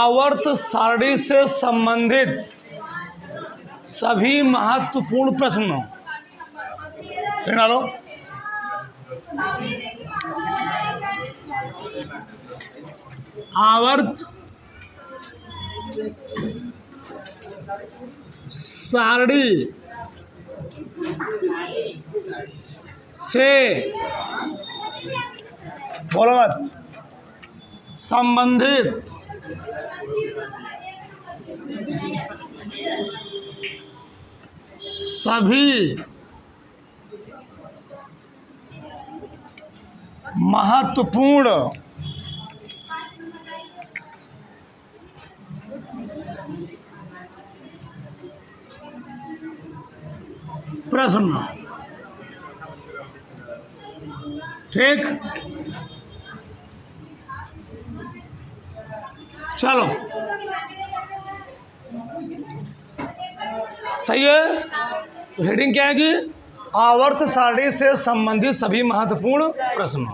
आवर्त सारणी से संबंधित सभी महत्वपूर्ण प्रश्नों डालो। आवर्त सारणी से बोलो मत संबंधित सभी महत्वपूर्ण प्रश्न। ठीक, चलो सही है। तो हेडिंग क्या है जी? आवर्त सारणी से संबंधित सभी महत्वपूर्ण प्रश्न।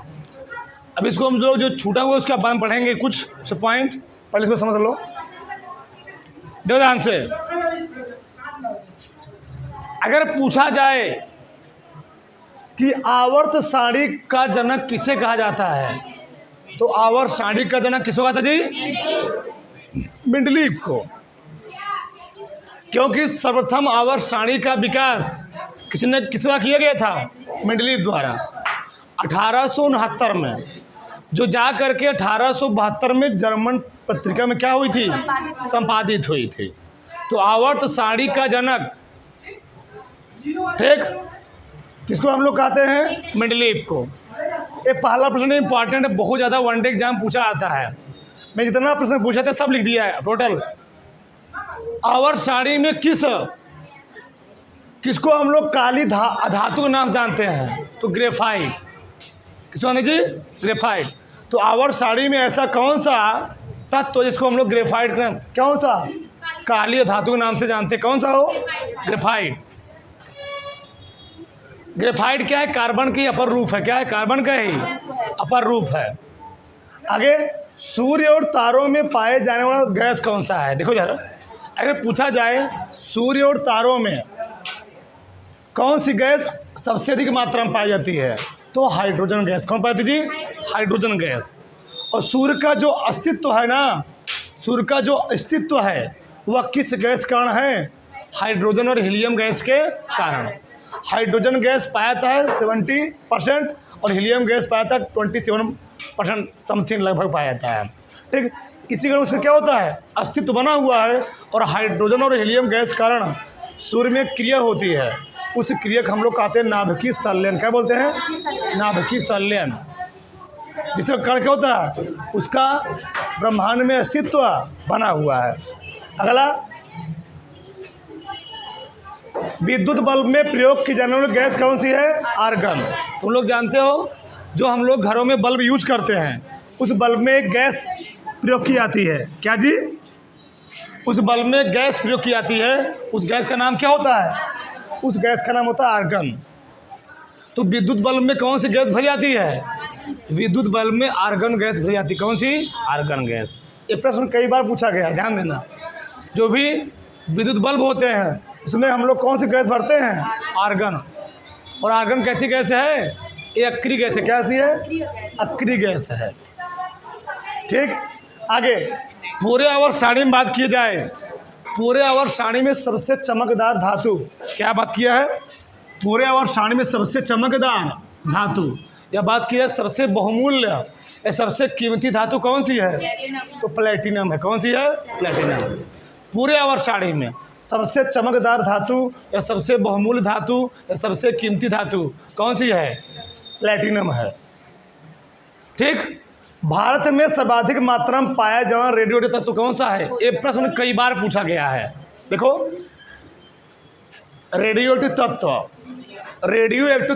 अब इसको हम जो छूटा हुआ उसके बाद पढ़ेंगे कुछ से पॉइंट, पहले इसको समझ लो ध्यान से। अगर पूछा जाए कि आवर्त सारणी का जनक किसे कहा जाता है, तो आवर्त सारणी का जनक किसे कहा था जी? मेंडलीव को। क्योंकि सर्वप्रथम आवर्त सारणी का विकास किसका किया गया था? मेंडलीव द्वारा 1869 में, जो जा करके 1872 में जर्मन पत्रिका में क्या हुई थी? संपादित हुई थी। तो आवर्त सारणी का जनक, ठीक, किसको हम लोग कहते हैं? मेंडलीव को। ये पहला प्रश्न इंपॉर्टेंट है, बहुत ज़्यादा वनडे एग्जाम पूछा आता है। मैं जितना प्रश्न पूछा था सब लिख दिया है टोटल। आवर्त सारणी में किसको हम लोग काली धातु का नाम जानते हैं? तो ग्रेफाइट। किसको जी? ग्रेफाइट। तो आवर्त सारणी में ऐसा कौन सा तत्व जिसको हम लोग ग्रेफाइट कौन सा काली धातु के नाम से जानते हैं? कौन सा हो? ग्रेफाइट। ग्रेफाइट क्या है? कार्बन की अपर रूप है। क्या है? कार्बन का ही अपर रूप है। आगे, सूर्य और तारों में पाए जाने वाला गैस कौन सा है? देखो जरा, अगर पूछा जाए सूर्य और तारों में कौन सी गैस सबसे अधिक मात्रा में पाई जाती है, तो हाइड्रोजन गैस। कौन पाई जाती जी? Hydrogen gas. और सूर्य का जो अस्तित्व है ना, सूर्य का जो अस्तित्व है वह किस गैस के कारण है? हाइड्रोजन और हीलियम गैस के कारण। हाइड्रोजन गैस पाया था 70% और हीलियम गैस पाया था 27% समथिंग लगभग पाया जाता है। ठीक, इसी कारण उसका क्या होता है? अस्तित्व बना हुआ है। और हाइड्रोजन और हीलियम गैस कारण सूर्य में क्रिया होती है, उस क्रिया को हम लोग कहते हैं नाभिकीय संलयन। क्या बोलते हैं? नाभिकीय संलयन। जिसका कारण क्या होता है? उसका ब्रह्मांड में अस्तित्व बना हुआ है। अगला, विद्युत बल्ब में प्रयोग की जाने वाली गैस कौन सी है? आर्गन। तुम लोग जानते हो, जो हम लोग घरों में बल्ब यूज करते हैं, उस बल्ब में एक गैस प्रयोग की जाती है। क्या जी? उस बल्ब में गैस प्रयोग की जाती है, उस गैस का नाम क्या होता है? उस गैस का नाम होता है आर्गन। तो विद्युत बल्ब में कौन सी गैस भरी जाती है? विद्युत बल्ब में आर्गन गैस भरी जाती है। कौन सी? Argon gas. ये प्रश्न कई बार पूछा गया है, ध्यान देना। जो भी विद्युत बल्ब होते हैं उसमें हम लोग कौन सी गैस भरते हैं? आर्गन। और आर्गन कैसी गैस है? ये अक्रिय गैस है। कैसी है? अक्रिय गैस है। ठीक, आगे पूरे आवर्त सारणी में बात की जाए, पूरे आवर्त सारणी में सबसे चमकदार धातु, क्या बात किया है? पूरे आवर्त सारणी में सबसे चमकदार धातु, या बात की है सबसे बहुमूल्य या सबसे कीमती धातु कौन सी है? तो प्लेटिनम है। कौन सी है? प्लेटिनम। पूरे आवर्त सारणी में सबसे चमकदार धातु या सबसे बहुमूल्य धातु या सबसे कीमती धातु कौन सी है? प्लेटिनम है। ठीक, भारत में सर्वाधिक मात्रा में पाया जाने वाला रेडियोएक्टिव तत्व कौन सा है? ये प्रश्न कई बार पूछा गया है। देखो, रेडियोएक्टिव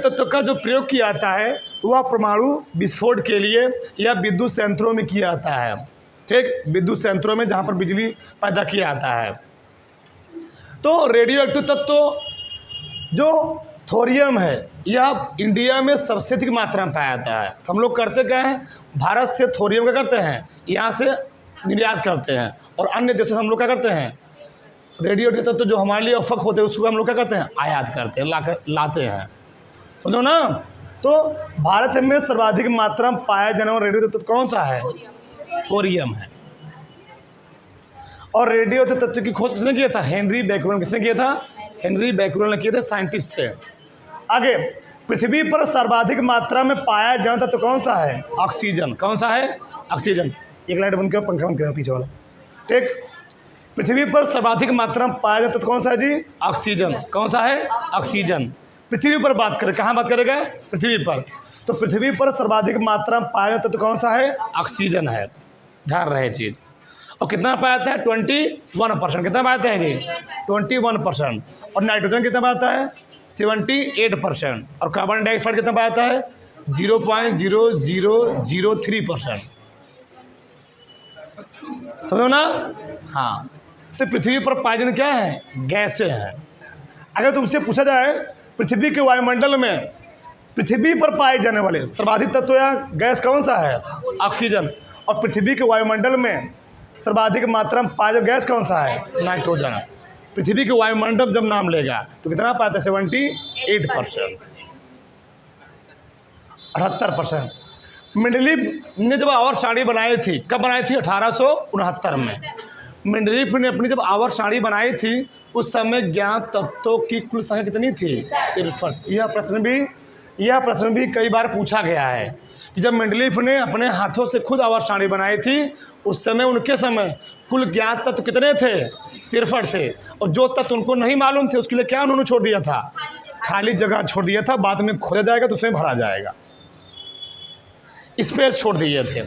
तत्व का जो प्रयोग किया जाता है वह परमाणु विस्फोट के लिए या विद्युत संयंत्रों में किया जाता है। ठीक, विद्युत संयंत्रों में जहाँ पर बिजली पैदा किया जाता है। तो रेडियोएक्टिव तत्व जो थोरियम है, यह इंडिया में सबसे अधिक मात्रा में पाया जाता है। हम लोग करते क्या हैं? भारत से थोरियम का करते हैं, यहाँ से निर्यात करते हैं, और अन्य देशों से हम लोग क्या करते हैं, रेडियो एक्टिव तत्व जो हमारे लिए अफक होते हैं उसको हम लोग क्या करते हैं, आयात करते हैं, लाते हैं। समझो ना। तो भारत में सर्वाधिक मात्रा में पाया जाने वाला रेडियो तत्व कौन सा है, थोरियम है। और रेडियो तत्व की खोज किसने किया था, हेनरी बैक्यूरेल। किसने किया था, हेनरी बैक्यूरेल ने किया था, साइंटिस्ट थे। आगे, पृथ्वी पर सर्वाधिक मात्रा में पाया जाने तत्व कौन सा है, ऑक्सीजन। कौन सा है, ऑक्सीजन। एक लाइट बंद करो, पंखा बंद करो पीछे वाला, ठीक। पृथ्वी पर सर्वाधिक मात्रा में पाया जाता तत्व कौन सा है जी, ऑक्सीजन। कौन सा है, ऑक्सीजन। पृथ्वी पर बात करें, कहाँ बात करेगा, पृथ्वी पर। तो पृथ्वी पर सर्वाधिक मात्रा में पाया जाता तत्व कौन सा है, ऑक्सीजन है। ध्यान रहे चीज़। और कितना पाया जाता है, 21%। कितना पाया जाता है जी, 21%। और नाइट्रोजन कितना पाया जाता है, 78%। और कार्बन डाइऑक्साइड कितना पाया जाता है, 0.0003%। समझो ना। हाँ, तो पृथ्वी पर पाए जाने क्या है, गैसें हैं। अगर तुमसे पूछा जाए पृथ्वी के वायुमंडल में पृथ्वी पर पाए जाने वाले सर्वाधिक तत्व या गैस कौन सा है, ऑक्सीजन। और पृथ्वी के वायुमंडल में सर्वाधिक मात्रा में पाया जाने गैस कौन सा है, नाइट्रोजन। पृथ्वी के वायुमंडल जब नाम लेगा तो कितना पाता है, 78%, 78%। मेंडलीफ ने जब आवर्तसारणी बनाई थी, कब बनाई थी, 1869 में। मेंडलीफ ने अपनी जब आवर्तसारणी बनाई थी उस समय ज्ञात तत्वों की कुल संख्या कितनी थी, 63। यह प्रश्न भी कई बार पूछा गया है कि जब मेंडलीफ ने अपने हाथों से खुद आवर्तसारणी बनाई थी उस समय उनके समय कुल ज्ञात तत्व कितने थे, 63 थे। और जो तत्व उनको नहीं मालूम थे उसके लिए क्या उन्होंने छोड़ दिया था, खाली जगह छोड़ दिया था, बाद में खोजा जाएगा तो उसमें भरा जाएगा, स्पेस छोड़ दिए थे।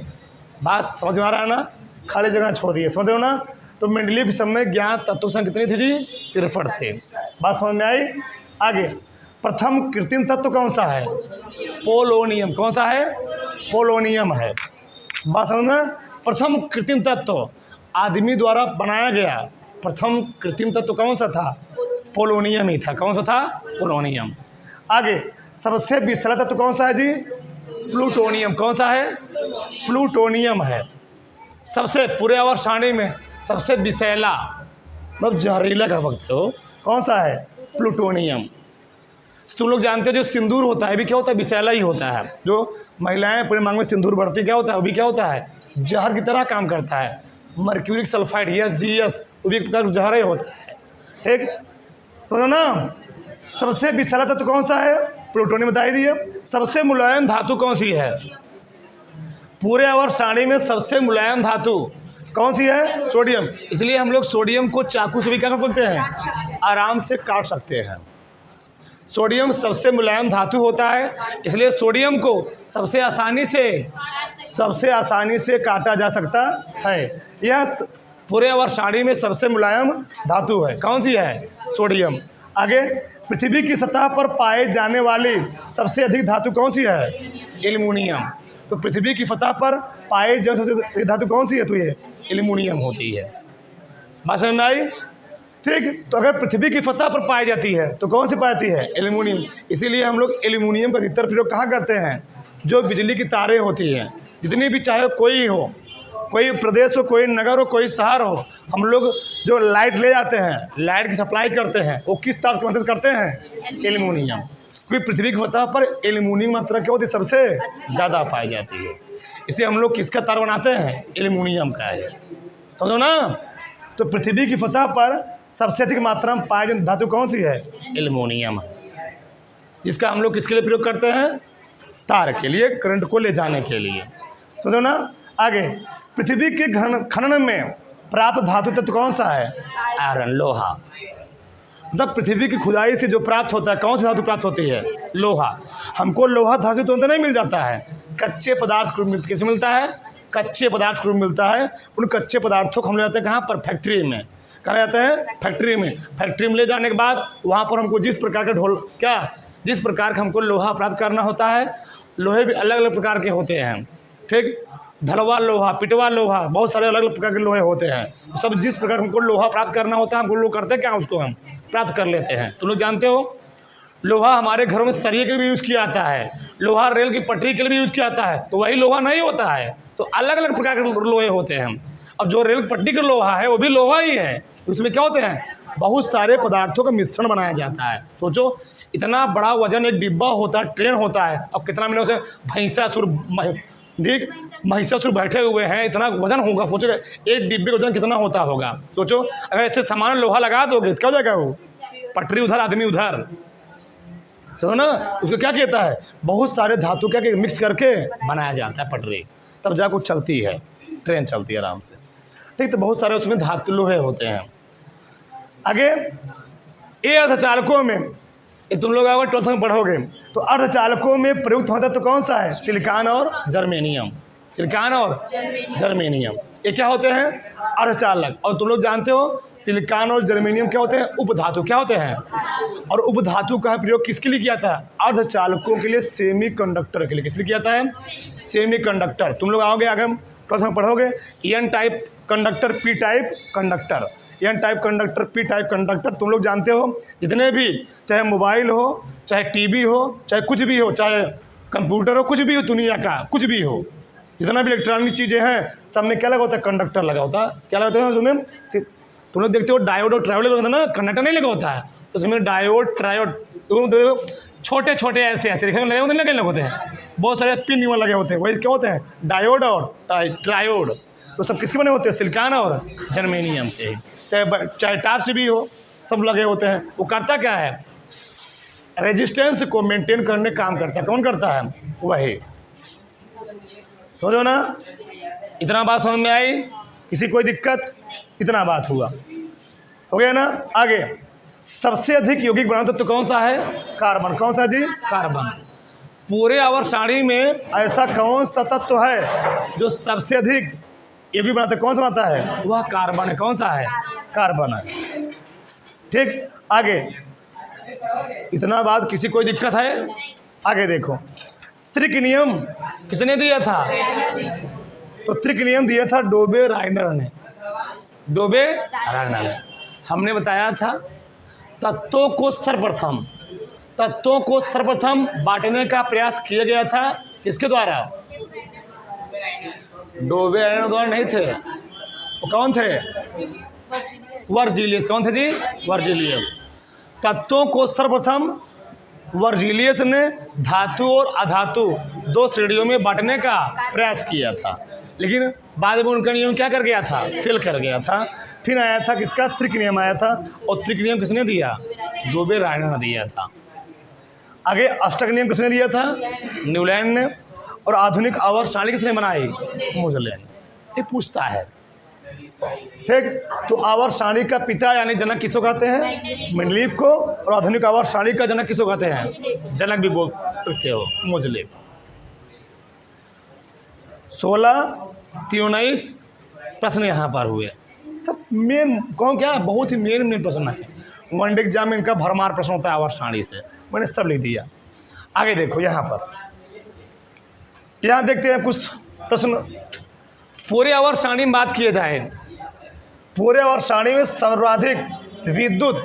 बात समझ में आ रहा है ना, खाली जगह छोड़ दिए, समझ रहे हो ना। तो मेंडलीफ समय ज्ञात तत्व संख्या कितनी थी जी, 63 थे। बात समझ में आई। आगे, प्रथम कृत्रिम तत्व कौन सा है, पोलोनियम। कौन सा है, पोलोनियम है। बात समझ में। प्रथम कृत्रिम तत्व आदमी द्वारा बनाया गया प्रथम कृत्रिम तत्व कौन सा था, पोलोनियम ही था। कौन सा था, पोलोनियम। आगे, सबसे विषैला तत्व कौन सा है जी, प्लूटोनियम। कौन सा है, प्लूटोनियम है। सबसे पूरे आवर्तसारणी में सबसे विषैला मतलब जहरीला कह सकते हो, कौन सा है, प्लूटोनियम। तुम लोग जानते हो जो सिंदूर होता है भी क्या होता है, विषैला ही होता है। जो महिलाएं पूरे मांग में सिंदूर भरती क्या होता है, वो भी क्या होता है, जहर की तरह काम करता है। मर्क्यूरिक सल्फाइड GS वो भी एक प्रकार जहर ही होता है, ठीक। समझो ना। सबसे विषैला तत्व कौन सा है, प्लूटोनियम बता ही दिए। सबसे मुलायम धातु कौन सी है, पूरे आवर्तसारणी में सबसे मुलायम धातु कौन सी है, सोडियम। इसलिए हम लोग सोडियम को चाकू से भी क्या कर सकते हैं, आराम से काट सकते हैं। सोडियम सबसे मुलायम धातु होता है, इसलिए सोडियम को सबसे आसानी से काटा जा सकता है। यह पूरे आवर्तसारणी में सबसे मुलायम धातु है। कौन सी है, सोडियम। आगे, पृथ्वी की सतह पर पाए जाने वाली सबसे अधिक धातु कौन सी है, एल्युमिनियम। तो पृथ्वी की सतह पर पाए जाने सबसे अधिक धातु कौन सी है, तो ये एल्युमिनियम होती है। बात समझ में आई, ठीक। तो अगर पृथ्वी की सतह पर पाई जाती है तो कौन सी पाई जाती है, एल्युमिनियम। इसीलिए हम लोग एल्युमिनियम का अधिकतर प्रयोग कहाँ करते हैं, जो बिजली की तारें होती हैं, जितनी भी, चाहे कोई हो, कोई प्रदेश हो, कोई नगर हो, कोई शहर हो, हम लोग जो लाइट ले जाते हैं, लाइट की सप्लाई करते हैं, वो किस तार की मदद करते हैं, एल्युमिनियम। क्योंकि पृथ्वी की सतह पर एल्युमिनियम मात्रा क्या होती है, सबसे ज़्यादा पाई जाती है। इसे हम लोग किसका तार बनाते हैं, एल्युमिनियम का है। समझो ना। तो पृथ्वी की सतह पर सबसे अधिक मात्रा में पाई जाने धातु कौन सी है, एल्युमिनियम है, जिसका हम लोग किसके लिए प्रयोग करते हैं, तार के लिए, करंट को ले जाने के लिए। समझो ना। आगे, पृथ्वी के खनन में प्राप्त धातु तत्व कौन सा है, आयरन, लोहा। मतलब पृथ्वी की खुदाई से जो प्राप्त होता है, कौन सी धातु प्राप्त होती है, लोहा। हमको लोहा धातु तुरंत नहीं मिल जाता है, कच्चे पदार्थ कैसे मिलता है, कच्चे पदार्थ को मिलता है। उन कच्चे पदार्थों को हम ले जाते हैं कहाँ पर, फैक्ट्री में। कहाँ जाते हैं, फैक्ट्री में। फैक्ट्री में ले जाने के बाद वहाँ पर हमको जिस प्रकार का जिस प्रकार का हमको लोहा प्राप्त करना होता है, लोहे भी अलग अलग प्रकार के होते हैं, ठीक। धलवा लोहा, पिटवा लोहा, बहुत सारे अलग अलग प्रकार के लोहे होते हैं। सब जिस प्रकार हमको लोहा प्राप्त करना होता है, हमको लोग करते हैं क्या, उसको हम प्राप्त कर लेते हैं। तुम लोग जानते हो लोहा हमारे घरों में सरिये के लिए भी यूज़ किया जाता है, लोहा रेल की पटरी के लिए भी यूज़ किया जाता है। तो वही लोहा नहीं होता है, तो अलग अलग प्रकार के लोहे होते हैं। अब जो रेल पट्टी का लोहा है वो भी लोहा ही है। उसमें क्या होते हैं, बहुत सारे पदार्थों का मिश्रण बनाया जाता है। सोचो इतना बड़ा वजन एक डिब्बा होता है, ट्रेन होता है, अब कितना मिले उसे भैंसासुर देख महिषासुर बैठे हुए हैं, इतना वजन होगा। सोचो एक डिब्बे का वजन कितना होता होगा। सोचो अगर ऐसे सामान लोहा लगा दोगे तो क्या हो जाएगा, वो पटरी उधर आदमी उधर। चलो ना, उसको क्या कहता है, बहुत सारे धातु क्या मिक्स करके बनाया जाता है पटरी, तब जाकर चलती है, ट्रेन चलती है आराम से। ठीक, तो बहुत सारे उसमें धातु लोहे होते हैं। आगे ये अर्धचालकों में, ये तुम लोग अगर 12th में पढ़ोगे तो अर्धचालकों में प्रयुक्त होता तो कौन सा है, सिलिकॉन और जर्मेनियम। सिलिकॉन और जर्मेनियम ये क्या होते हैं, अर्धचालक। और तुम लोग जानते हो सिलिकॉन और जर्मेनियम क्या होते हैं, उपधातु। क्या होते हैं, और उपधातु का प्रयोग किसके लिए किया था, अर्धचालकों के लिए, सेमी कंडक्टर के लिए। किस लिए किया था, सेमी कंडक्टर। तुम लोग आओगे आगे 12th में पढ़ोगे, N type conductor, P type conductor, N type conductor, P type conductor. तुम लोग जानते हो जितने भी, चाहे मोबाइल हो, चाहे टीवी हो, चाहे कुछ भी हो, चाहे कंप्यूटर हो, कुछ भी हो दुनिया का, कुछ भी हो, जितना भी इलेक्ट्रॉनिक चीज़ें हैं सब में क्या लगा होता है, कंडक्टर लगा होता है। क्या लगा होता है उसमें, तुम लोग देखते हो डायोड और ट्रायोड लगा होता है ना, कंडक्टर नहीं लगा होता है उसमें, डायोड ट्रायोड। तुम देखो छोटे छोटे ऐसे ऐसे लगे होते हैं, लगे होते हैं, बहुत सारे पिन लगे होते हैं, वही क्या होते हैं, डायोड और ट्रायोड। तो सब किसके बने होते हैं, सिलिकॉन और जर्मेनियम के। चाहे टार्च भी हो, सब लगे होते हैं। वो करता क्या है, रेजिस्टेंस को मेंटेन करने काम करता है। कौन करता है, वही। समझो ना, इतना बात समझ में आई, किसी कोई दिक्कत, इतना बात हुआ, हो गया ना। आगे सबसे अधिक यौगिक बना तत्व कौन सा है, कार्बन। कौन सा जी, कार्बन। पूरे आवर्त सारणी में ऐसा कौन सा तत्व है जो सबसे अधिक यौगिक बनाता है, कौन सा बनाता है, वह कार्बन है। कौन सा है, कार्बन है। ठीक, आगे इतना बात, किसी कोई दिक्कत है, आगे देखो। त्रिक नियम किसने दिया था, तो त्रिक नियम दिया था डोबे राइनर ने। डोबे राइनर ने, हमने बताया था तत्वों को सर्वप्रथम बांटने का प्रयास किया गया था, किसके द्वारा, डोबे राइनर द्वारा नहीं थे। वो कौन थे, वर्जिलियस। कौन थे जी, वर्जिलियस। तत्वों को सर्वप्रथम वर्जिलियस ने धातु और अधातु दो श्रेणियों में बांटने का प्रयास किया था, लेकिन बाद में उनका नियम क्या कर गया था, फेल कर गया था। फिर आया था किसका, त्रिक नियम आया था, और त्रिक नियम किसने दिया, डोबे राइनर ने दिया था। आगे अष्टक नियम किसने दिया था, न्यूलैंड ने। और आधुनिक आवर्त सारणी किसने बनाई, मोजले ने। ये पूछता है, ठीक। तो आवर्त सारणी का पिता यानी जनक किसको कहते हैं, मेंडलीव को। और आधुनिक आवर्त सारणी का जनक किसको कहते हैं, जनक भी बोल सकते हो, मोजले। 16, 19 प्रश्न यहाँ पर हुए, सब मेन कौन क्या, बहुत ही मेन प्रश्न है। वन डे एग्जाम में इनका भरमार प्रश्न होता है आवर्त सारणी से, मैंने सब लिख दिया। आगे देखो यहाँ पर, यहाँ देखते हैं कुछ प्रश्न। पूरे आवर्त सारणी में बात किए जाए, पूरे आवर्त सारणी में सर्वाधिक विद्युत,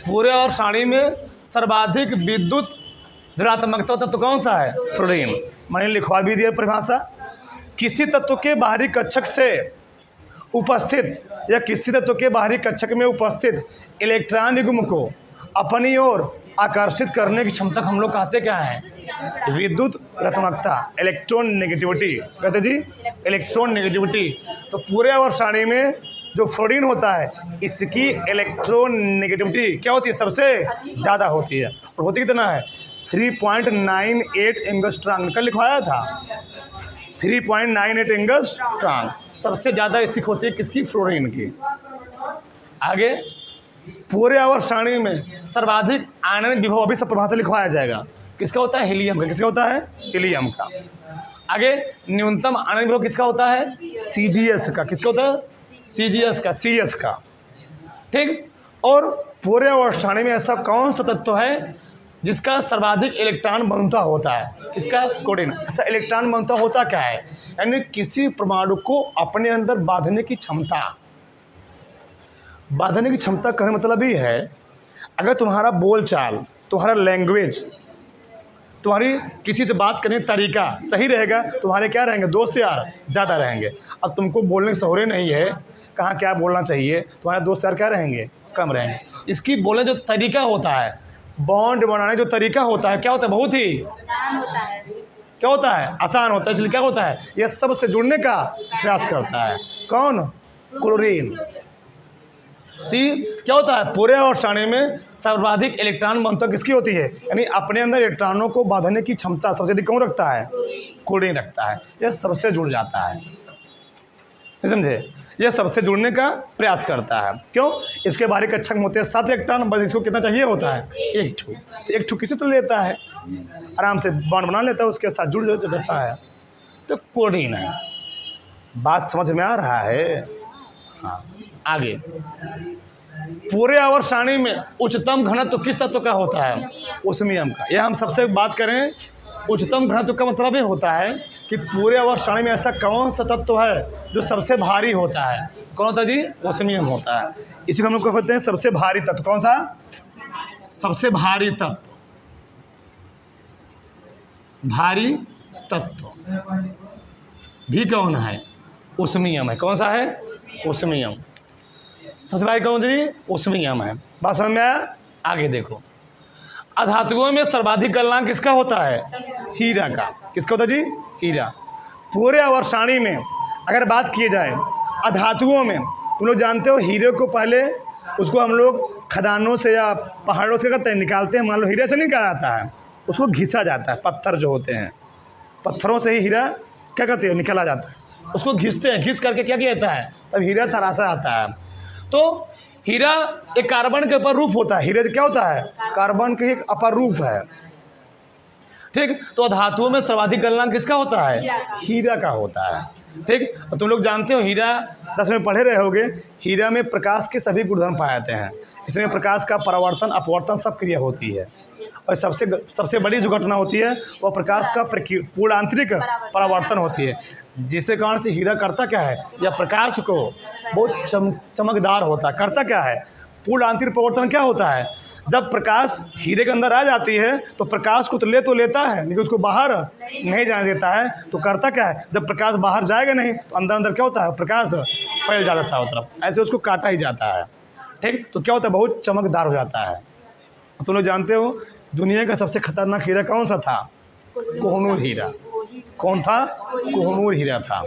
पूरे आवर्त सारणी में सर्वाधिक विद्युत ऋणात्मकता तत्व कौन सा है, फ्लोरीन। मैंने लिखवा भी दिया परिभाषा। किसी तत्व के बाहरी कक्षक से उपस्थित या किसी तत्व के बाहरी कक्षक में उपस्थित इलेक्ट्रॉन युग्म को अपनी ओर आकर्षित करने की क्षमता हम लोग कहते क्या है, विद्युत ऋणात्मकता, इलेक्ट्रॉन नेगेटिविटी कहते जी, इलेक्ट्रॉन नेगेटिविटी। तो पूरे आवर्त सारणी में जो फ्लोरीन होता है इसकी इलेक्ट्रॉन नेगेटिविटी क्या होती है, सबसे ज़्यादा होती है। और होती कितना है, 3.98 एंगस्ट्रॉम। कल लिखवाया था 3.98 एंगस्ट्रॉम, सबसे ज़्यादा इसकी होती है किसकी, फ्लोरीन की। आगे पूरे आवर्त सारणी में सर्वाधिक आणविक विभव, अभी सब परिभाषा लिखवाया जाएगा, किसका होता है, हीलियम का। किसका होता है, हीलियम का। आगे न्यूनतम आणविक विभव किसका होता है, CGS का। किसका होता है, CGS का, CS का, ठीक। और पूरे आवर्त सारणी में ऐसा कौन सा तत्व है जिसका सर्वाधिक इलेक्ट्रॉन बंधुता होता है, किसका, क्लोरीन। अच्छा, इलेक्ट्रॉन बंधुता होता क्या है, यानी किसी परमाणु को अपने अंदर बांधने की क्षमता। बांधने की क्षमता कहने मतलब ये है, अगर तुम्हारा बोलचाल, तुम्हारा लैंग्वेज तुम्हारी किसी से बात करने का तरीका सही रहेगा, तुम्हारे क्या रहेंगे दोस्त यार ज़्यादा रहेंगे। अब तुमको बोलने की शौर्य नहीं है, कहाँ क्या बोलना चाहिए, तुम्हारे दोस्त यार क्या रहेंगे, कम रहेंगे। इसकी बोलने जो तरीका होता है, बॉन्ड बनाने जो तरीका होता है, क्या होता है, बहुत ही आसान होता है। क्या होता है, आसान होता है। इसलिए क्या होता है, यह सबसे जुड़ने का प्रयास करता है। कौन, क्लोरीन। क्या होता है, पूरे और सारणी में सर्वाधिक इलेक्ट्रॉन घनत्व किसकी होती है, यानी अपने अंदर इलेक्ट्रॉनों को बांधने की क्षमता सबसे अधिक कौन रखता है, क्लोरीन रखता है। यह सबसे जुड़ जाता है, समझे, यह सबसे जुड़ने का प्रयास करता है। क्यों, इसके बाहरी कक्षक में होते हैं 7 इलेक्ट्रॉन, बस इसको कितना चाहिए होता है, एक ठू। तो एक ठू किसी तरह लेता है, आराम से बॉन्ड बना लेता है, उसके साथ जुड़ जाता है, तो क्लोरीन है। बात समझ में आ रहा है। हाँ, आगे पूरे आवर्त सारणी में उच्चतम घनत्व किस तत्व का होता है, ओस्मियम का। यह हम सबसे बात करें, उच्चतम घनत्व का मतलब ये होता है कि पूरे आवर्त सारणी में ऐसा कौन सा तत्व है जो सबसे भारी होता है, कौन होता है जी, ओस्मियम होता है। इसी को हम लोग कहते हैं सबसे भारी तत्व। कौन सा, सबसे भारी तत्व, भारी तत्व भी कौन है, ओस्मियम है। कौन सा है, ओस्मियम। सबसे भारी कौन जी, ओस्मियम है। बात समझ में आया। आगे देखो, अधातुओं में सर्वाधिक गलनांक किसका होता है, हीरा का। किसका होता है जी, हीरा। पूरे आवर्त सारणी में अगर बात की जाए अधातुओं में, तुम लोग जानते हो हीरे को पहले उसको हम लोग खदानों से या पहाड़ों से करते हैं, निकालते हैं। मान लो हीरे से नहीं निकाला जाता है, उसको घिसा जाता है। पत्थर जो होते हैं, पत्थरों से ही हीरा क्या करते हैं, निकाला जाता है। उसको घिसते हैं, घिस करके क्या किया जाता है, तब हीरा तराशा आता है। तो हीरा एक कार्बन के अपर रूप होता है। हीरे क्या होता है, कार्बन के एक अपर रूप है, ठीक। तो धातुओं में सर्वाधिक गलनांक किसका होता है, हीरा का होता है, ठीक। तुम लोग जानते हो हीरा 10 में पढ़े रहे होगे, हीरा में प्रकाश के सभी गुणधर्म पाए जाते हैं। इसमें प्रकाश का परावर्तन अपवर्तन सब क्रिया होती है। और सबसे बड़ी जो घटना होती है वो प्रकाश का पूर्ण आंतरिक परावर्तन होती है, जिसके कारण से हीरा करता क्या है, या प्रकाश को बहुत चमकदार होता है। करता क्या है, पूर्ण आंतरिक परिवर्तन क्या होता है, जब प्रकाश हीरे के अंदर आ जाती है तो प्रकाश को तो लेता है, लेकिन उसको बाहर नहीं जाने देता है। तो करता क्या है, जब प्रकाश बाहर जाएगा नहीं तो अंदर अंदर क्या होता है, प्रकाश फैल जाता है चारों तरफ, ऐसे उसको काटा ही जाता है, ठीक। तो क्या होता है, बहुत चमकदार हो जाता है। तुम लोग जानते हो दुनिया का सबसे खतरनाक हीरा कौन सा था, कोहनूर हीरा। कौन था, कोहनूर हीरा था,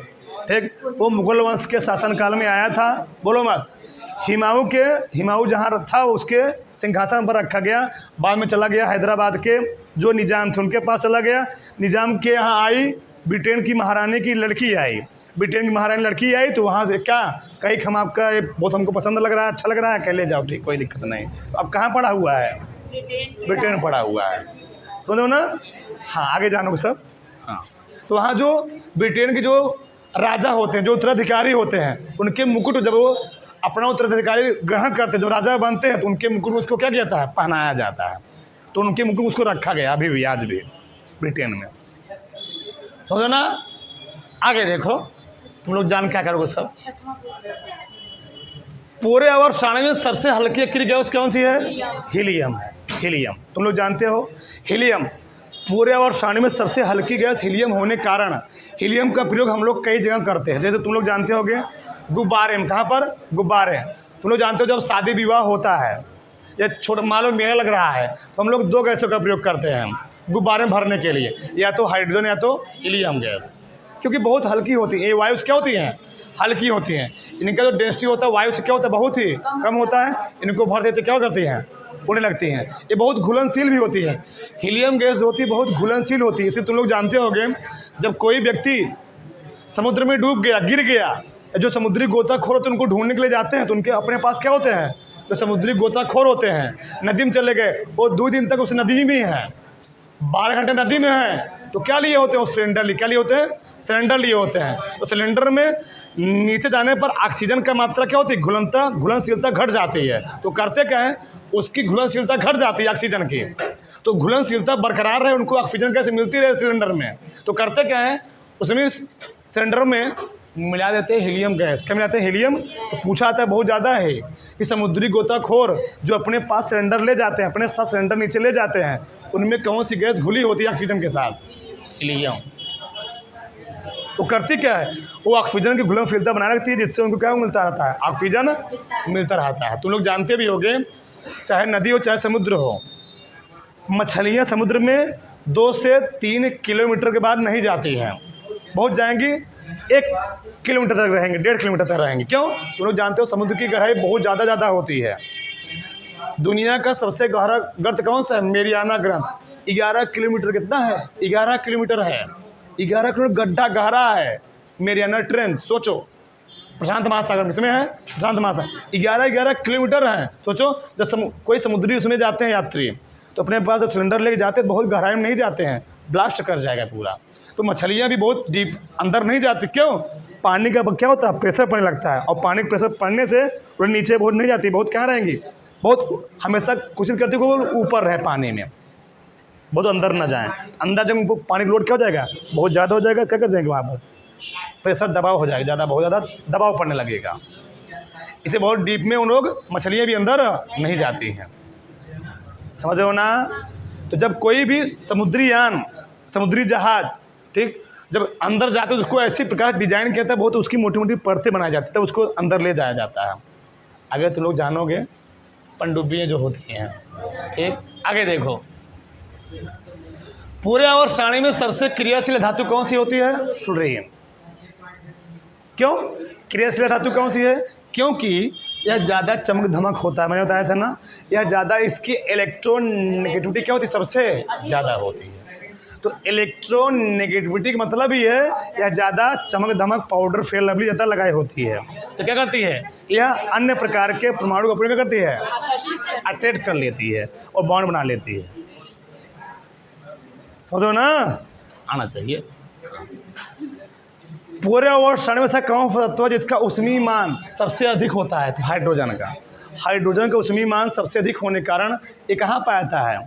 ठीक। वो मुगल वंश के शासनकाल में आया था। बोलो मत। हिमायू जहाँ था उसके सिंहासन पर रखा गया। बाद में चला गया हैदराबाद के जो निजाम थे उनके पास चला गया। निजाम के यहाँ आई, ब्रिटेन की महारानी की लड़की आई। ब्रिटेन की महारानी लड़की आई तो वहाँ से क्या कहीं, हम आपका बहुत हमको पसंद लग रहा है, अच्छा लग रहा है, कह ले जाओ, ठीक, कोई दिक्कत नहीं। तो अब कहाँ पड़ा हुआ है, ब्रिटेन पड़ा हुआ है, समझो ना। हाँ, आगे जानो सब। हाँ, तो वहाँ जो ब्रिटेन के जो राजा होते हैं, जो उत्तराधिकारी होते हैं, उनके मुकुट जब वो अपना उत्तराधिकारी ग्रहण करते हैं, जब राजा बनते हैं तो उनके मुकुट में उसको क्या किया जाता है, पहनाया जाता है। तो उनके मुकुट उसको रखा गया अभी भी, आज भी ब्रिटेन में, समझो ना। आगे देखो, तुम लोग जान क्या करोगे सब। पूरे आवर्त सारणी में सबसे हल्की अक्रिय गैस कौन सी है, हीलियम है। हीलियम तुम लोग जानते हो, हीलियम पूरे आवर्त सारणी में सबसे हल्की गैस हीलियम होने के कारण हीलियम का प्रयोग हम लोग कई जगह करते हैं। जैसे तुम लोग जानते होगे गुब्बारे में, कहाँ पर, गुब्बारे। तुम लोग जानते हो जब शादी विवाह होता है या छोटा मान लो मेला लग रहा है तो हम लोग 2 गैसों का प्रयोग करते हैं गुब्बारे में भरने के लिए, या तो हाइड्रोजन या तो हीलियम गैस, क्योंकि बहुत हल्की होती है। ये वायु क्या होती हैं, हल्की होती हैं। इनका जो डेंसिटी होता है वायु से क्या होता है, बहुत ही कम होता है। इनको भर देते क्या करती हैं, उड़ने लगती हैं। ये बहुत घुलनशील भी होती है। हीलियम गैस जो होती है बहुत घुलनशील होती है। इसलिए तुम लोग जानते होंगे जब कोई व्यक्ति समुद्र में डूब गया, गिर गया, जो समुद्री गोताखोर होते हैं उनको ढूंढने के लिए जाते हैं तो उनके अपने पास क्या होते हैं, जो समुद्री गोताखोर होते हैं, नदी में चले गए, वो 2 दिन तक उस नदी में है, 12 घंटे नदी में है, तो क्या लिए होते हैं, वो सिलेंडर लिए, क्या लिए होते हैं, सिलेंडर लिए होते हैं। तो सिलेंडर में नीचे जाने पर ऑक्सीजन का मात्रा क्या होती है, घुलनशीलता घट जाती है। तो करते क्या है, उसकी घुलनशीलता घट जाती है ऑक्सीजन की, तो घुलनशीलता बरकरार रहे, उनको ऑक्सीजन कैसे मिलती रहे सिलेंडर में। तो करते क्या है, उसमें सिलेंडर में मिला देते हैं हीलियम गैस। क्या मिलाते हैं? हीलियम। तो पूछा आता है बहुत ज़्यादा है कि समुद्री गोताखोर जो अपने पास सिलेंडर ले जाते हैं, अपने साथ सिलेंडर नीचे ले जाते हैं, उनमें कौन सी गैस घुली होती है ऑक्सीजन के साथ? हीलियम। वो करती क्या है? वो ऑक्सीजन की घुलम फिल्टर बनाए रखती है, जिससे उनको क्या मिलता रहता है? ऑक्सीजन मिलता रहता है। तुम लोग जानते भी होंगे, चाहे नदी हो चाहे समुद्र हो, मछलियाँ समुद्र में 2 से 3 किलोमीटर के बाद नहीं जाती हैं। बहुत जाएंगी 1 किलोमीटर तक रहेंगे, 1.5 किलोमीटर तक रहेंगे। क्यों? तुम लोग जानते हो समुद्र की गहराई बहुत ज़्यादा होती है। दुनिया का सबसे गहरा गर्त कौन सा है? मेरियाना ग्रंथ। 11 किलोमीटर कितना है? 11 किलोमीटर है। 11 किलोमीटर गड्ढा गहरा है मेरियाना ट्रेंच। सोचो, प्रशांत महासागर इसमें है, प्रशांत महासागर 11 किलोमीटर है। सोचो, जब कोई समुद्री उसमें जाते हैं यात्री, तो अपने पास जब सिलेंडर लेके जाते हैं बहुत गहराई में नहीं जाते हैं, ब्लास्ट कर जाएगा पूरा। तो मछलियाँ भी बहुत डीप अंदर नहीं जाती। क्यों? पानी का क्या होता है? प्रेशर पड़ने लगता है, और पानी का प्रेशर पड़ने से वो नीचे बहुत नहीं जाती, बहुत कहाँ रहेंगी, बहुत हमेशा कोशिश करती है कि वो ऊपर रहे पानी में, बहुत अंदर ना जाए। अंदर जब उनको पानी लोड क्या हो जाएगा? बहुत ज़्यादा हो जाएगा, क्या कर जाएंगे वहाँ पर? प्रेशर दबाव हो जाएगा, बहुत ज़्यादा दबाव पड़ने लगेगा। इसे बहुत डीप में उन लोग मछलियाँ भी अंदर नहीं जाती हैं। समझ रहे हो ना? तो जब कोई भी समुद्री यान, समुद्री जहाज, ठीक, जब अंदर जाते हैं तो उसको ऐसी प्रकार डिजाइन किया था, बहुत उसकी मोटी मोटी परतें बनाई जाती है, उसको अंदर ले जाया जाता है। आगे तुम लोग जानोगे पनडुब्बियाँ जो होती हैं, ठीक। आगे देखो, पूरे और सारणी में सबसे क्रियाशील धातु कौन सी होती है? फ्लोरीन। क्यों क्रियाशील धातु कौन सी है? क्योंकि यह ज़्यादा चमक धमक होता है। मैंने बताया था ना, यह ज़्यादा इसकी इलेक्ट्रॉन नेगेटिविटी क्या होती है? सबसे ज़्यादा होती है। तो इलेक्ट्रॉन नेगेटिविटी का मतलब ही है यह ज़्यादा चमक धमक, पाउडर, फेयर लवली ज़्यादा लगाई होती है। तो क्या करती है? यह अन्य प्रकार के परमाणु को अपने क्या करती है? अट्रैक्ट कर लेती है और बॉन्ड बना लेती है। समझो ना, आना चाहिए। पूरे और क्षण में से कौन सा तत्व जिसका ऊष्मीय मान सबसे अधिक होता है? तो हाइड्रोजन का। हाइड्रोजन का ऊष्मीय मान सबसे अधिक होने के कारण ये कहाँ पाता है?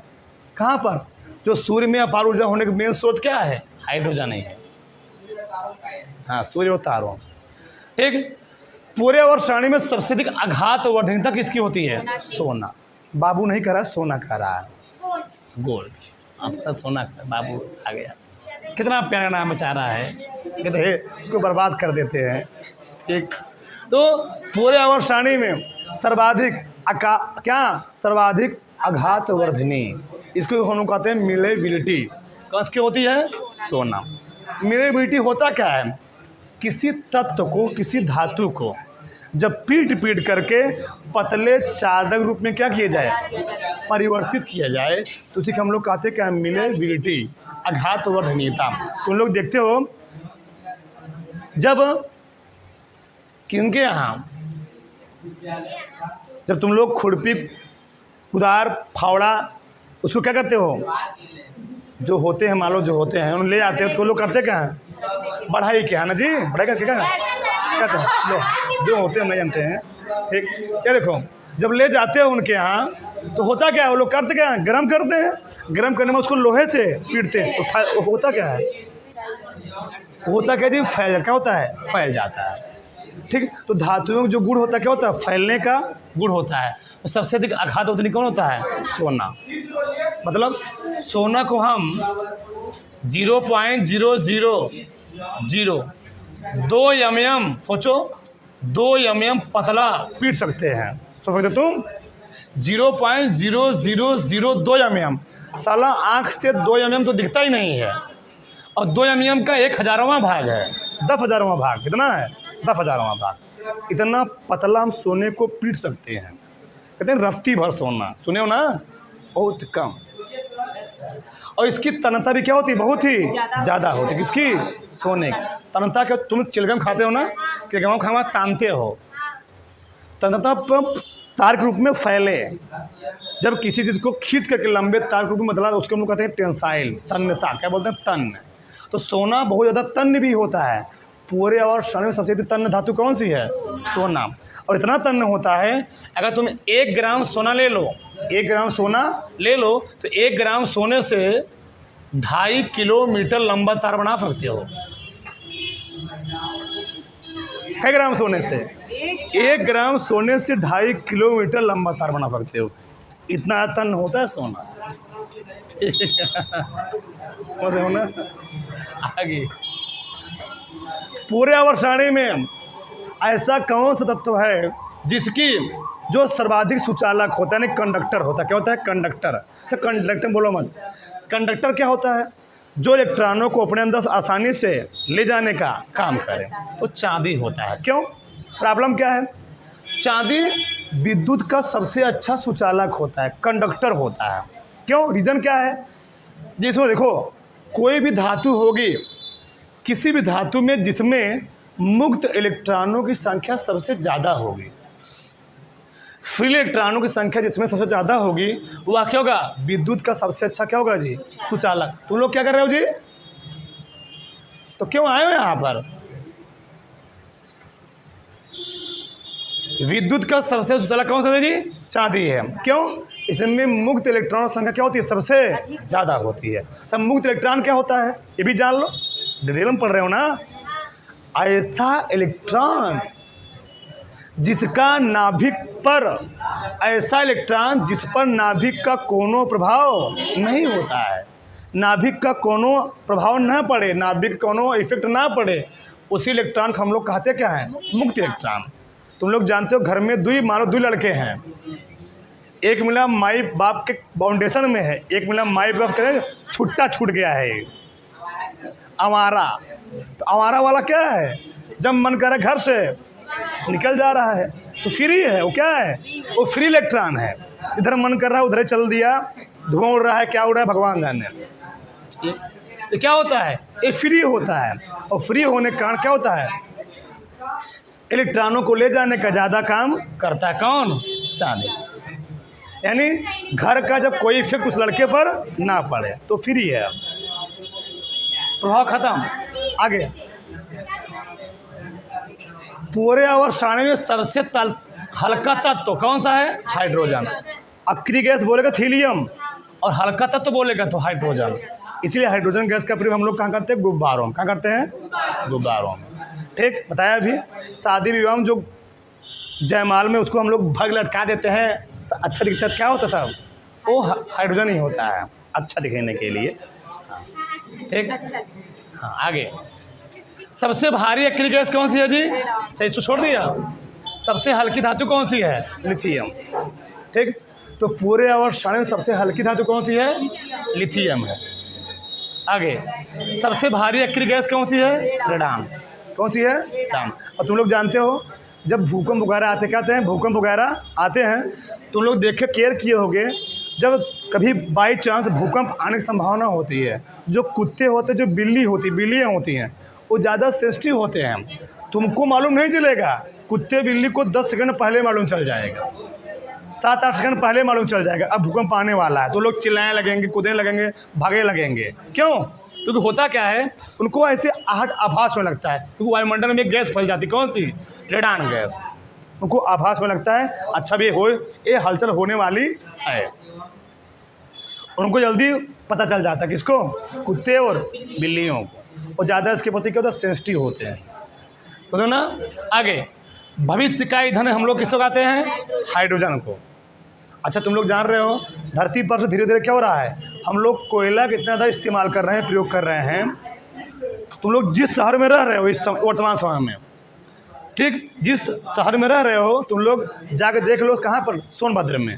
कहाँ पर? जो सूर्य में अपार ऊर्जा होने का मेन स्रोत क्या है? हाइड्रोजन ही है। हाँ, सूर्य और तारों, ठीक। पूरे और श्रेणी में सबसे अधिक आघात वर्धनीयता किसकी होती है? सोना। बाबू नहीं कह रहा, सोना कह रहा है, गोल्ड। आपका सोना बाबू आ गया, कितना प्यारा नाम बचा रहा है, कहते हैं उसको बर्बाद कर देते हैं, ठीक। तो पूरे और श्रेणी में सर्वाधिक सर्वाधिक आघात वर्धनी, इसको हम लोग कहते हैं मिलेबिलिटी। कौन की होती है? सोना। मिलेबिलिटी होता क्या है? किसी तत्व को, किसी धातु को जब पीट करके पतले चार्जक रूप में क्या किया जाए? परिवर्तित किया जाए, तो उसी को हम लोग कहते हैं क्या? मिलेबिलिटी, आघात वर्धनीयता। तुम लोग देखते हो जब किनके यहाँ, जब तुम लोग खुरपी, कुदार, फावड़ा, उसको क्या करते हो? जो होते हैं, मान लो जो होते हैं उन्हें ले आते हैं, तो लोग करते क्या है? बढ़ाई क्या है ना जी, बढ़ाई क्या कहते हैं लोग, जो होते हैं नहीं जानते हैं, ठीक। ये देखो, जब ले जाते हैं उनके यहाँ तो होता क्या है? वो लोग करते क्या है? गर्म करते हैं। गर्म करने में उसको लोहे से पीटते हैं, तो होता क्या है? होता क्या जी? फैल, क्या होता है? फैल जाता है, ठीक। तो धातुओं का जो गुण होता है क्या होता है? फैलने का गुण होता है। तो सबसे अधिक आघात वर्धनी कौन होता है? सोना। मतलब सोना को हम 0.0002 mm, सोचो 2 mm पतला पीट सकते हैं। सोच सकते तुम 0.0002 mm, साला आँख से 2 mm तो दिखता ही नहीं है, और 2 mm का 1,000वां भाग है, 10,000वां भाग। कितना है? 10,000वां भाग। इतना पतला हम सोने को पीट सकते हैं। कहते हैं रत्ती भर सोना, सुने हो ना? बहुत कम। और इसकी तन्यता भी क्या होती है? बहुत ही ज़्यादा होती है। किसकी? सोने की तन्यता। क्या तुम चिलगम खाते हो ना? चिलगम खाना तानते हो, तन्यता तार के रूप में फैले। जब किसी चीज़ को खींच करके लंबे तार के रूप में बदला, उसको हम लोग कहते हैं टेंसाइल, तन्यता। क्या बोलते हैं? तन्य। तो सोना बहुत ज़्यादा तन्य भी होता है। पूरे और क्षण में सबसे अधिक तन्य धातु कौन सी है? सोना। और इतना तन्य होता है, अगर तुम 1 ग्राम सोना ले लो, 1 ग्राम सोना ले लो, तो 1 ग्राम सोने से 2.5 किलोमीटर लंबा तार बना सकते हो। कै ग्राम सोने से? 1 ग्राम सोने से 2.5 किलोमीटर लंबा तार बना सकते हो। इतना तन होता है सोना। समझ रहे हो ना? आगे पूरे आवर्त में ऐसा कौन सा तत्व है जिसकी जो सर्वाधिक सुचालक होता है, यानी कंडक्टर होता है? क्या होता है? कंडक्टर। अच्छा, कंडक्टर बोलो मत। कंडक्टर क्या होता है? जो इलेक्ट्रॉनों को अपने अंदर आसानी से ले जाने का काम करे, वो चांदी होता है। क्यों? प्रॉब्लम क्या है? चांदी विद्युत का सबसे अच्छा सुचालक होता है, कंडक्टर होता है। क्यों? रीज़न क्या है? जिसमें देखो, कोई भी धातु होगी, किसी भी धातु में जिसमें मुक्त इलेक्ट्रॉनों की संख्या सबसे ज़्यादा होगी, फ्री इलेक्ट्रॉनों की संख्या जिसमें सबसे ज़्यादा होगी, वह क्या होगा? विद्युत का सबसे अच्छा क्या होगा जी? सुचालक। तुम लोग क्या कर रहे हो जी? तो क्यों आए हो यहाँ पर? विद्युत का सबसे सुचालक कौन सा है जी? चांदी है। क्यों? इसमें मुक्त इलेक्ट्रॉनों की संख्या क्या होती है? सबसे ज़्यादा होती है। अच्छा, मुक्त इलेक्ट्रॉन क्या होता है ये भी जान लो, डिटेल में पढ़ रहे हो ना। ऐसा इलेक्ट्रॉन जिसका नाभिक पर, ऐसा इलेक्ट्रॉन जिस पर नाभिक का कोनो प्रभाव नहीं होता है, नाभिक का कोनो प्रभाव न पड़े, नाभिक कोनो इफेक्ट ना पड़े, उसी इलेक्ट्रॉन को हम लोग कहते क्या है? मुक्त इलेक्ट्रॉन। तुम लोग जानते हो, घर में मानो 2 लड़के हैं, एक मिला माई बाप के फाउंडेशन में है, एक मिला माई बाप के छूट गया है, आवारा। तो आवारा वाला क्या है? जब मन करे घर से निकल जा रहा है तो फ्री है। वो क्या है? वो फ्री इलेक्ट्रॉन है। इधर मन कर रहा है उधर चल दिया, धुआं उड़ रहा है, क्या उड़ रहा है भगवान जाने। तो क्या होता है? ये फ्री होता है। और फ्री होने के कारण क्या होता है? इलेक्ट्रॉनों को ले जाने का ज़्यादा काम करता है। कौन? चांदी। यानी घर का जब कोई इफेक्ट उस लड़के पर ना पड़े तो फ्री है, प्रभाव खत्म। आगे पूरे आवर्त में सबसे हल्का तत्व कौन सा है? हाइड्रोजन। अक्रिय गैस बोलेगा तो हीलियम, और हल्का तत्व बोलेगा तो हाइड्रोजन। इसलिए हाइड्रोजन गैस का प्रयोग हम लोग कहाँ करते हैं? गुब्बारों में। कहाँ करते हैं? गुब्बारों में। ठीक बताया अभी। शादी विवाह में जो जयमाल में उसको हम लोग भग लटका देते हैं, अच्छा दिखता है। क्या होता था? वो हाइड्रोजन ही होता है, अच्छा दिखने के लिए। ठीक। हाँ, आगे सबसे भारी अक्रिय गैस कौन सी है जी? चाहिए तो छोड़ दिया। सबसे हल्की धातु कौन सी है? लिथियम। ठीक। तो पूरे आवर्त में सबसे हल्की धातु कौन सी है? लिथियम है। आगे सबसे भारी अक्रिय गैस कौन सी है? रेडान। कौन सी है? रेडान। और तुम लोग जानते हो, जब भूकंप वगैरह आते, कहते हैं भूकंप वगैरह आते हैं, तुम लोग देखे केयर किए होंगे, जब कभी बाई चांस भूकंप आने की संभावना होती है, जो कुत्ते होते हैं, जो बिल्लियाँ होती हैं, वो ज़्यादा सेंसिटिव होते हैं। तुमको मालूम नहीं चलेगा, कुत्ते बिल्ली को 10 सेकंड पहले मालूम चल जाएगा, 7-8 सेकंड पहले मालूम चल जाएगा अब भूकंप आने वाला है। तो लोग चिल्लाने लगेंगे, कूदने लगेंगे, भागने लगेंगे। क्यों? क्योंकि होता क्या है, उनको ऐसे आहट आभास में लगता है, क्योंकि वायुमंडल में गैस फैल जाती है। कौन सी? Radon gas. उनको आभास में लगता है अच्छा भी ये हलचल होने वाली है। उनको जल्दी पता चल जाता है। किसको? कुत्ते और बिल्लियों को। और ज़्यादा इसके प्रति क्या होता है? सेंसिटिव होते हैं। तो ना आगे भविष्य का ईंधन हम लोग किसको कहते हैं? हाइड्रोजन को। अच्छा, तुम लोग जान रहे हो, धरती पर से धीरे धीरे क्या हो रहा है? हम लोग कोयला कितना ज़्यादा इस्तेमाल कर रहे हैं, प्रयोग कर रहे हैं। तुम लोग जिस शहर में रह रहे हो इस वर्तमान समय में, ठीक, जिस शहर में रह रहे हो, तुम लोग जाके देख लो कहाँ पर? सोनभद्र में।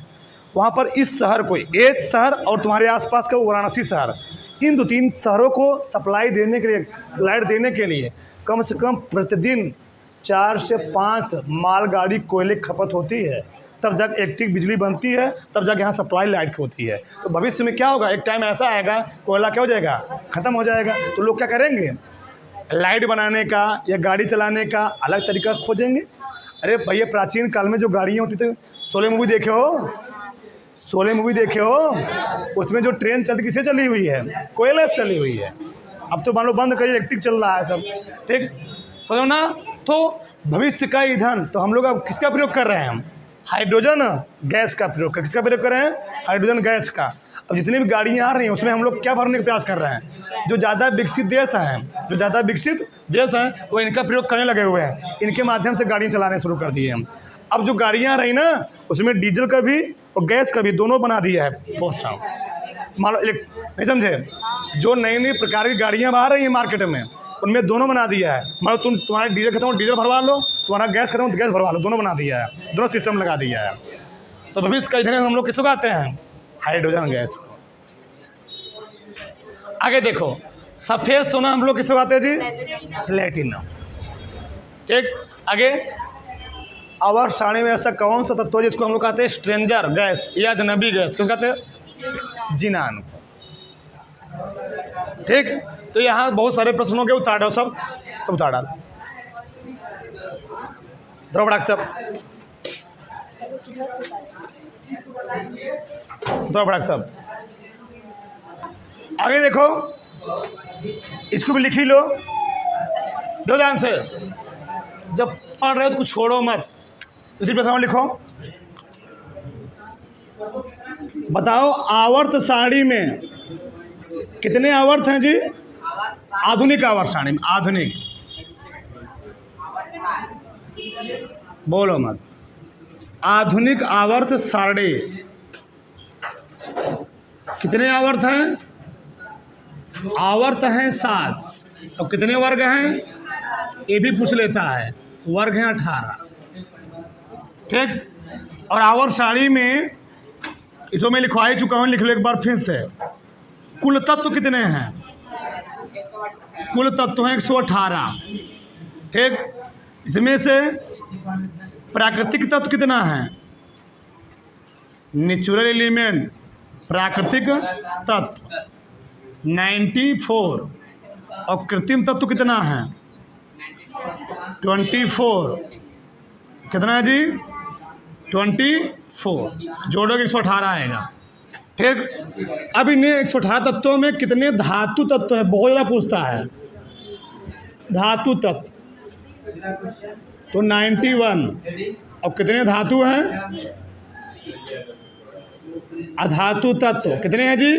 वहाँ पर इस शहर को, एक शहर और तुम्हारे आसपास का वाराणसी शहर, इन 2-3 शहरों को सप्लाई देने के लिए, लाइट देने के लिए कम से कम प्रतिदिन 4 से 5 मालगाड़ी कोयले की खपत होती है। तब जाकर इलेक्ट्रिक बिजली बनती है, तब जाकर यहाँ सप्लाई लाइट की होती है। तो भविष्य में क्या होगा? एक टाइम ऐसा आएगा कोयला क्या हो जाएगा? ख़त्म हो जाएगा। तो लोग क्या करेंगे? लाइट बनाने का या गाड़ी चलाने का अलग तरीका खोजेंगे। अरे भैया, प्राचीन काल में जो गाड़ियाँ होती थी, शोले मूवी देखे हो? शोले मूवी देखे हो? उसमें जो ट्रेन चलती किससे चली हुई है? कोयले से चली हुई है। अब तो मान लो बंद करिए, इलेक्ट्रिक चल रहा है सब। ठीक, समझो ना। तो भविष्य का ईंधन तो हम लोग अब किसका प्रयोग कर रहे हैं? हम हाइड्रोजन गैस का प्रयोग कर। किसका प्रयोग कर रहे हैं? हाइड्रोजन गैस का। अब जितनी भी गाड़ियाँ आ रही हैं उसमें हम लोग क्या भरने का प्रयास कर रहे हैं, जो ज़्यादा विकसित देश हैं वो इनका प्रयोग करने लगे हुए हैं, इनके माध्यम से गाड़ियाँ चलाने शुरू कर दिए हैं। अब जो गाड़ियाँ आ रही ना उसमें डीजल का भी और गैस का भी दोनों बना दिया है बहुत सा। मान लो नहीं समझे, जो नई नई प्रकार की गाड़ियाँ आ रही हैं मार्केट में उनमें दोनों बना दिया है। मान लो तुम्हारा डीजल खत्म हो डीजल भरवा लो, तुम्हारा गैस खत्म हो तो गैस भरवा लो, दोनों बना दिया है, दोनों सिस्टम लगा दिया है। तो भविष्य का ईंधन हम लोग किसको कहते हैं, हाइड्रोजन गैस को। आगे देखो, सफ़ेद सोना हम लोग किसको कहते हैं जी, प्लेटिनम। ठीक, आगे आवर्त सारणी में ऐसा कौन सा तत्व है जिसको हम लोग कहते हैं स्ट्रेंजर गैस या अजनबी गैस, किसको कहते हैं, जिनान। ठीक, तो यहाँ बहुत सारे प्रश्नों के उत्तर डालो, सब उत्तर डाल द्रौपदाक्ष सब द्रौपदाक्ष सब। आगे देखो, इसको भी लिख ही लो ध्यान से, जब पढ़ रहे हो तो कुछ छोड़ो मत। दूसरी प्रश्न लिखो, बताओ आवर्त सारणी में कितने आवर्त हैं जी, आधुनिक आवर्त सारणी में, आधुनिक बोलो मत, आधुनिक आवर्त सारणी कितने आवर्त हैं, आवर्त हैं 7 और कितने वर्ग हैं, ये भी पूछ लेता है, वर्ग हैं 18। ठीक, और आवर्त सारणी में इसको मैं लिखवा ही चुका हूँ, लिख लो एक बार फिर से। कुल तत्व कितने हैं, कुल तत्व हैं 118। ठीक, इसमें से प्राकृतिक तत्व कितना है, नेचुरल एलिमेंट प्राकृतिक तत्व 94 और कृत्रिम तत्व कितना है 24। कितना है जी, 24, जोड़ोगे 118 आएगा। ठीक, अब इन्हें 118 तत्वों में कितने धातु तत्व हैं, बहुत ज़्यादा पूछता है धातु तत्व, तो 91। और कितने धातु हैं, अधातु तत्व कितने हैं जी,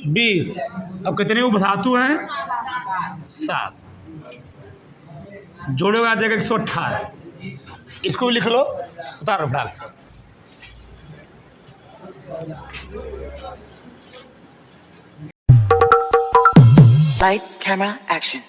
20। अब कितने उपधातु हैं, 7, जोड़ोगे आ जाएगा 118। इसको भी लिख लो, उतारो भाग से। Lights, camera, action.